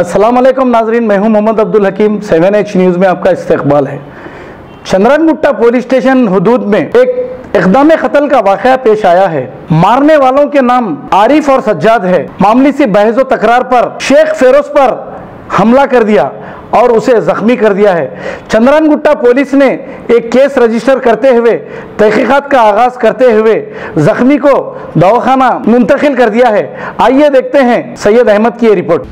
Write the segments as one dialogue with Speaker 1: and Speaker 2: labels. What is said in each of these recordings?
Speaker 1: अस्सलाम वालेकुम नाजरीन, मैं हूं मोहम्मद अब्दुल हकीम। 7H न्यूज़ में आपका इस्तकबाल है। चंद्रनगुट्टा पुलिस स्टेशन हुदूद में एक इक़दाम क़त्ल का वाक़या पेश आया है। मारने वालों के नाम आरिफ और सज्जाद है। मामूली सी बहस व तकरार पर शेख फेरोज पर हमला कर दिया और उसे जख्मी कर दिया है। चंद्रनगुट्टा पुलिस ने एक केस रजिस्टर करते हुए तहकीकात का आगाज करते हुए जख्मी को दवाखाना मुंतकिल कर दिया है। आइए देखते हैं सैयद अहमद की ये रिपोर्ट।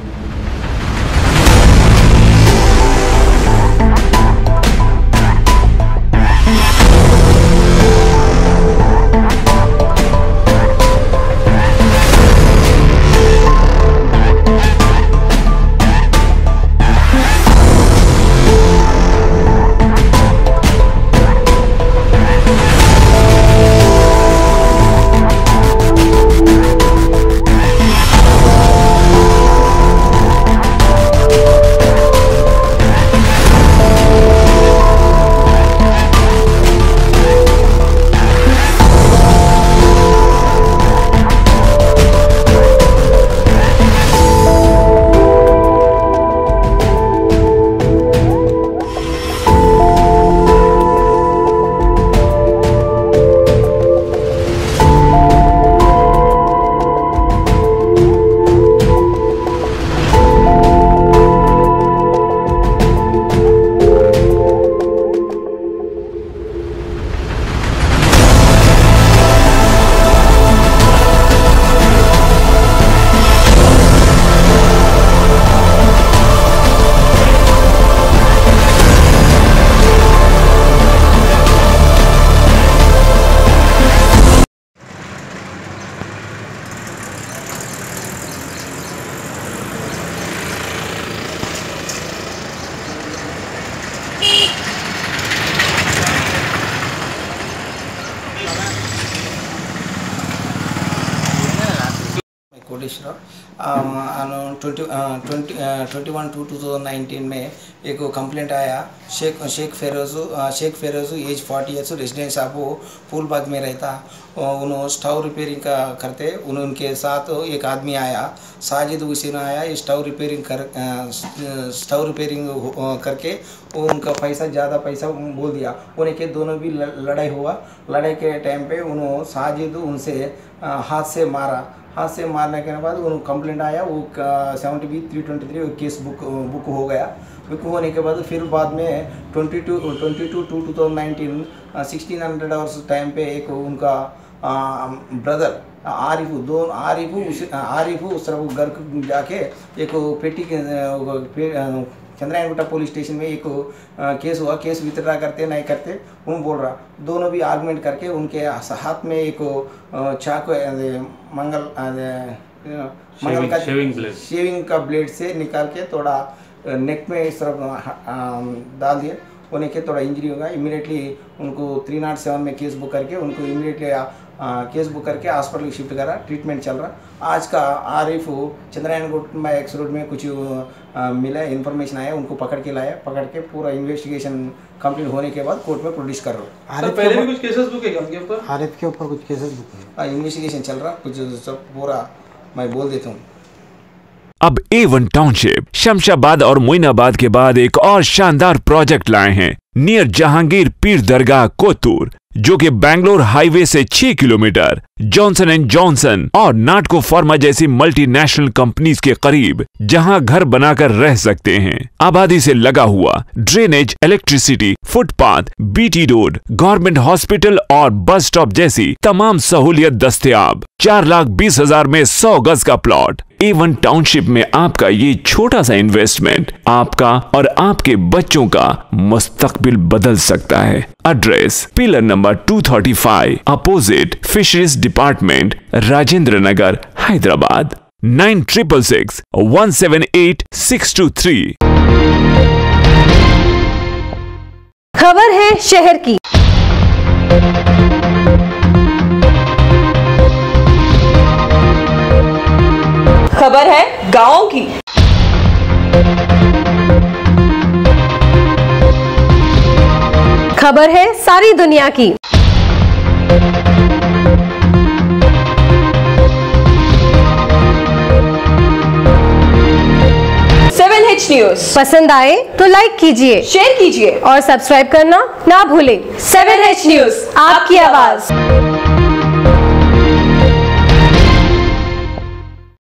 Speaker 2: कोटेश्वर 21/2/2019 में एक कंप्लेंट आया। Sheikh Feroz age 40 years, residence आप फूलबाग में रहता। उन्होंने स्टव रिपेयरिंग का करते। उनके साथ एक आदमी आया, साजिद हुसैन आया। स्टव रिपेयरिंग करके उनका ज़्यादा पैसा बोल दिया। उनके दोनों भी लड़ाई हुआ। लड़ाई के टाइम पे उन्होंने साजिद उनसे हाथ से मारा। हाथ से मारने के बाद उन्होंने कंप्लेंट आया। वो 70B323 केस बुक हो गया। बुक होने के बाद फिर बाद में 22/2/2019 1600 आवर्स टाइम पे एक उनका ब्रदर आरिफ उस तरफ घर जाके एक पेटी चंद्रनगुट्टा पुलिस स्टेशन में एक केस हुआ। केस वित्ड्रा करते नहीं करते उन बोल रहा। दोनों भी आर्गुमेंट करके उनके हाथ में एक चाकू मंगल का शेविंग का ब्लेड से निकाल के थोड़ा नेक में इस तरफ डाल दिए। उन्हें के थोड़ा इंजरी होगा। इमीडिएटली उनको 307 में केस बुक करके उनको इमीडिएटली केस बुक करके हॉस्पिटल शिफ्ट करा। ट्रीटमेंट चल रहा। आज का आरिफ चंद्रनगुट्टा एक्स रोड में कुछ मिला, इन्फॉर्मेशन आया, उनको पकड़ के लाया। पकड़ के पूरा इन्वेस्टिगेशन कंप्लीट होने के बाद कोर्ट में प्रोड्यूस कर रहा हूँ।
Speaker 3: पहले भी कुछ केसेस बुक है उनके ऊपर?
Speaker 2: आरिफ के ऊपर कुछ केसेस बुक है। इन्वेस्टिगेशन चल रहा, कुछ सब पूरा मैं बोल देता हूँ।
Speaker 4: अब A1 टाउनशिप शमशाबाद और मोइनाबाद के बाद एक और शानदार प्रोजेक्ट लाए हैं नियर जहांगीर पीर दरगाह कोतूर, जो कि बैंगलोर हाईवे से 6 किलोमीटर जॉनसन एंड जॉनसन और नाटको फार्मा जैसी मल्टीनेशनल कंपनीज के करीब, जहां घर बनाकर रह सकते हैं। आबादी से लगा हुआ, drainage, electricity, footpath, BT road, government hospital और बस स्टॉप जैसी तमाम सहूलियत दस्तयाब। 4,20,000 में 100 गज का प्लॉट। A1 टाउनशिप में आपका ये छोटा सा इन्वेस्टमेंट आपका और आपके बच्चों का मुस्तकबिल बदल सकता है। Address pillar number 235 opposite fisheries department, Rajendra Nagar, Hyderabad. 9666 178 623।
Speaker 5: खबर है शहर की। खबर है गांव की। खबर है सारी दुनिया की। 7H न्यूज
Speaker 3: पसंद आए तो लाइक कीजिए,
Speaker 5: शेयर कीजिए
Speaker 3: और सब्सक्राइब करना ना भूलें।
Speaker 5: 7H न्यूज, आपकी आवाज।